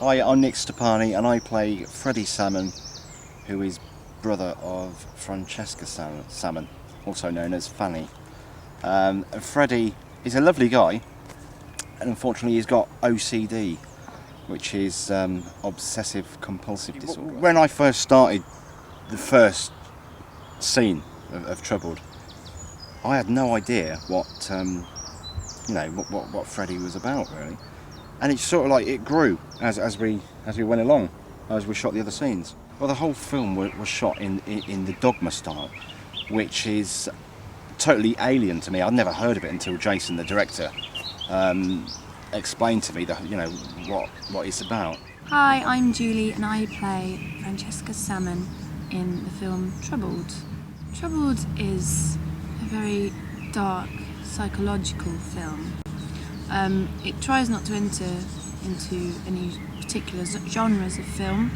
Hi, I'm Nick Stepani and I play Freddie Salmon, who is brother of Francesca Salmon, also known as Fanny. Freddie is a lovely guy, and unfortunately he's got OCD, which is obsessive compulsive disorder. When I first started the first scene of Troubled, I had no idea what what Freddie was about, really. And it's sort of like it grew as we went along, as we shot the other scenes. Well, the whole film was shot in the Dogma style, which is totally alien to me. I'd never heard of it until Jason, the director, explained to me that what it's about. Hi, I'm Julie and I play Francesca Salmon in the film Troubled. Troubled is a very dark psychological film. It tries not to enter into any particular genres of film,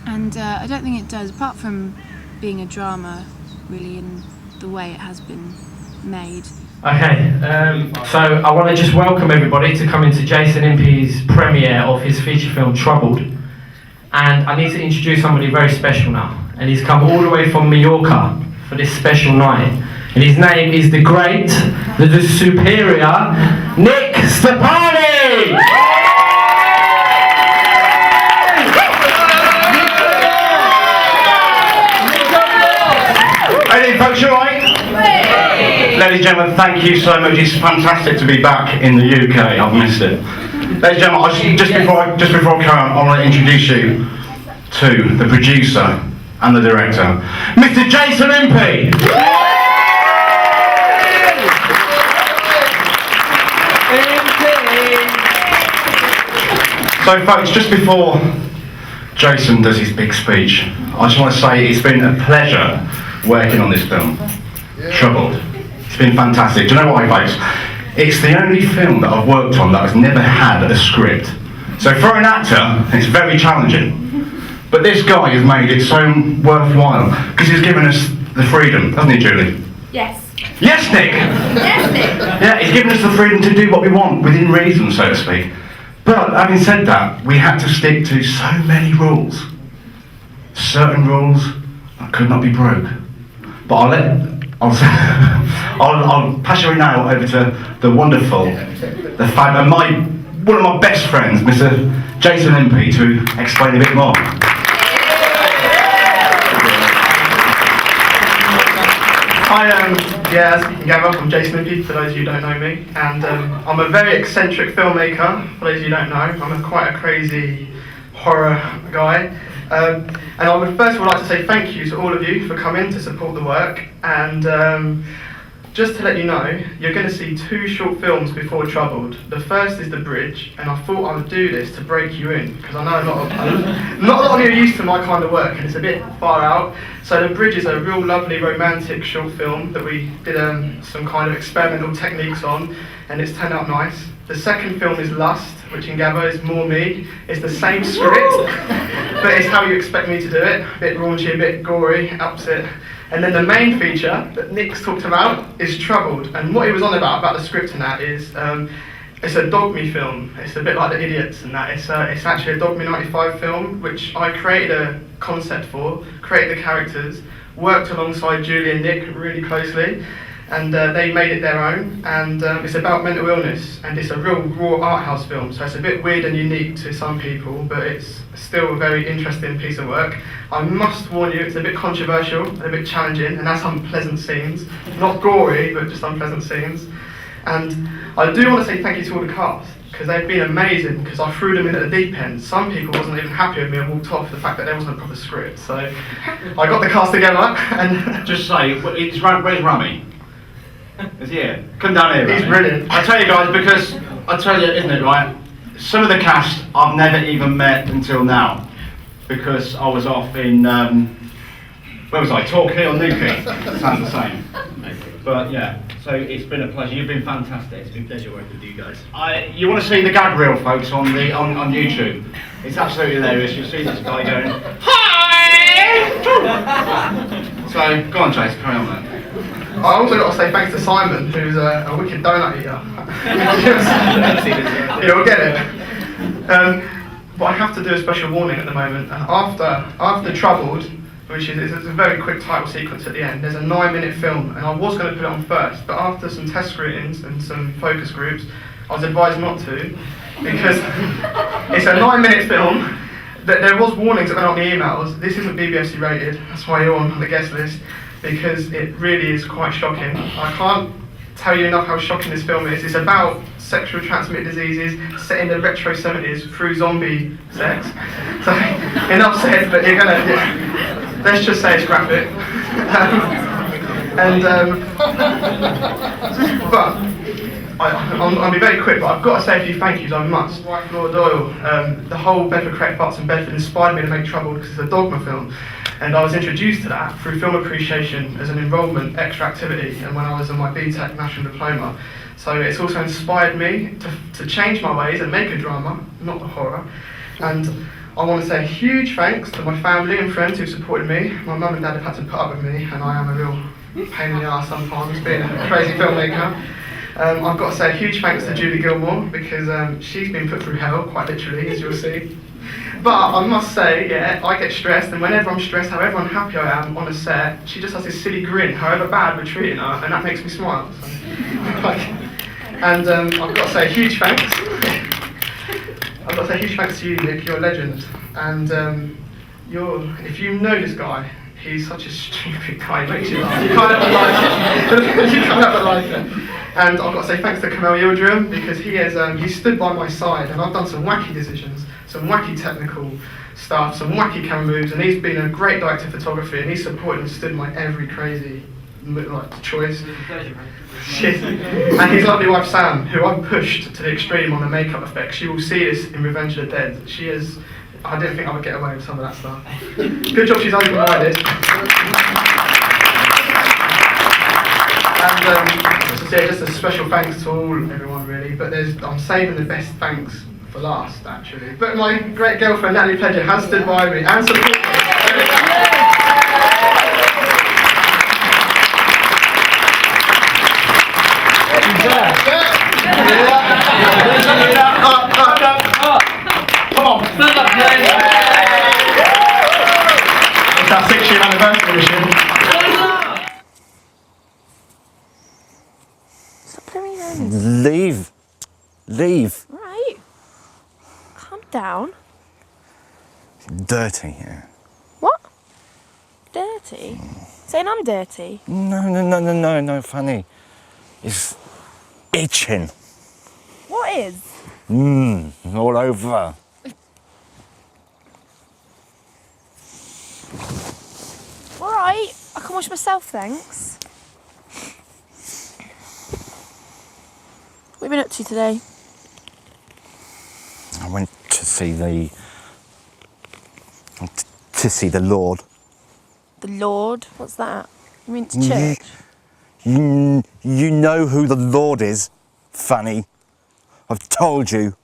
and I don't think it does, apart from being a drama really in the way it has been made. Okay, so I want to just welcome everybody to come into Jason Impey's premiere of his feature film Troubled, and I need to introduce somebody very special now, and he's come all the way from Mallorca for this special night. And his name is the great, the superior, Nick Stepani! Hey folks, you alright? Ladies and gentlemen, thank you so much. It's fantastic to be back in the UK. I've missed it. Ladies and gentlemen, just before I carry on, I want to introduce you to the producer and the director, Mr. Jason Impey. So folks, just before Jason does his big speech, I just want to say it's been a pleasure working on this film, Troubled. It's been fantastic. Do you know why, folks? It's the only film that I've worked on that has never had a script. So for an actor, it's very challenging. But this guy has made it so worthwhile, because he's given us the freedom, hasn't he, Julie? Yes. Yes, Nick! Yes, Nick! Yeah, he's given us the freedom to do what we want, within reason, so to speak. But having said that, we had to stick to so many rules. Certain rules that could not be broke. But I'll pass you now over to the wonderful, one of my best friends, Mr. Jason Impey, to explain a bit more. As you can gather, I'm Jason Impey, for those of you who don't know me, and I'm a very eccentric filmmaker, for those of you who don't know. I'm quite a crazy horror guy, and I would first of all like to say thank you to all of you for coming to support the work, and just to let you know, you're going to see two short films before Troubled. The first is The Bridge, and I thought I would do this to break you in, because I know not a lot of you are used to my kind of work, and it's a bit far out. So The Bridge is a real lovely romantic short film that we did some kind of experimental techniques on, and it's turned out nice. The second film is Lust, which in gather is more me. It's the same script, but it's how you expect me to do it. A bit raunchy, a bit gory, ups it. And then the main feature that Nick's talked about is Troubled, and what he was on about the script and that is, it's a Dogme film. It's a bit like The Idiots and that. It's actually a Dogme 95 film, which I created a concept for, created the characters, worked alongside Julie and Nick really closely, and they made it their own, and it's about mental illness, and it's a real raw art house film, so it's a bit weird and unique to some people, but it's still a very interesting piece of work. I must warn you, it's a bit controversial and a bit challenging, and has unpleasant scenes. Not gory, but just unpleasant scenes. And I do want to say thank you to all the cast, because they've been amazing, because I threw them in at the deep end. Some people wasn't even happy with me and walked off the fact that there wasn't a proper script, so I got the cast together, and Just say, where's Rami? Is he here? Come down here, he's Rami. brilliant. I tell you guys, because, I tell you, isn't it right, some of the cast I've never even met until now, because I was off in, where was I, Torquay or Newquay? Sounds the same. But yeah, so it's been a pleasure. You've been fantastic. It's been a pleasure working with you guys. You want to see the gag reel, folks, on YouTube? It's absolutely hilarious. You'll see this guy going, hi! So, go on, Chase, carry on, man. I also got to say thanks to Simon, who's a wicked donut eater. You'll get it. but I have to do a special warning at the moment. After Troubled, which is a very quick title sequence at the end, there's a 9-minute film, and I was going to put it on first, but after some test screenings and some focus groups, I was advised not to, because it's a 9-minute film. There was warnings that went on the emails. This isn't BBFC rated, that's why you're on the guest list, because it really is quite shocking. I can't tell you enough how shocking this film is. It's about sexually transmitted diseases set in the retro 70s through zombie sex. So, enough said, but you're gonna, let's just say it's graphic. But I'll be very quick, but I've got to say a few thank yous, I must. Lord Doyle, the whole Bedford Correct Butts and Bedford inspired me to make Troubled because it's a dogma film. And I was introduced to that through film appreciation as an enrolment extra activity and when I was on my BTEC National Diploma. So it's also inspired me to change my ways and make a drama, not a horror. And I want to say a huge thanks to my family and friends who supported me. My mum and dad have had to put up with me, and I am a real pain in the arse sometimes, being a crazy filmmaker. I've got to say a huge thanks to Julie Gilmore, because she's been put through hell, quite literally, as you'll see. But I must say, yeah, I get stressed, and whenever I'm stressed, however unhappy I am on a set, she just has this silly grin, however bad we're treating her, and that makes me smile. So, I've got to say a huge thanks. I've got to say a huge thanks to you, Nick, you're a legend. And if you know this guy, he's such a stupid guy, he makes you laugh. You can't ever like it. You can't ever like it. And I've got to say thanks to Kamal Yildirim, because he stood by my side, and I've done some wacky decisions, some wacky technical stuff, some wacky camera moves, and he's been a great director of photography, and he's supported and stood my every crazy choice. Shit. And his lovely wife Sam, who I've pushed to the extreme on the makeup effects. She will see this in Revenge of the Dead. I didn't think I would get away with some of that stuff. Good job she's open-minded. And just a special thanks to everyone really, but I'm saving the best thanks for last actually. But my great girlfriend Natalie Pledger has stood by me and supported me. Come on, stand up, it's our 6-year anniversary this year. Stop putting your hands. Leave. Right. Calm down. Dirty, yeah. What? Dirty? Saying I'm dirty? No, funny. It's itching. What is? All over. Alright, I can wash myself, thanks. What have you been up to today? I went to see the Lord. The Lord? What's that? You mean to church? You know who the Lord is, Fanny. I've told you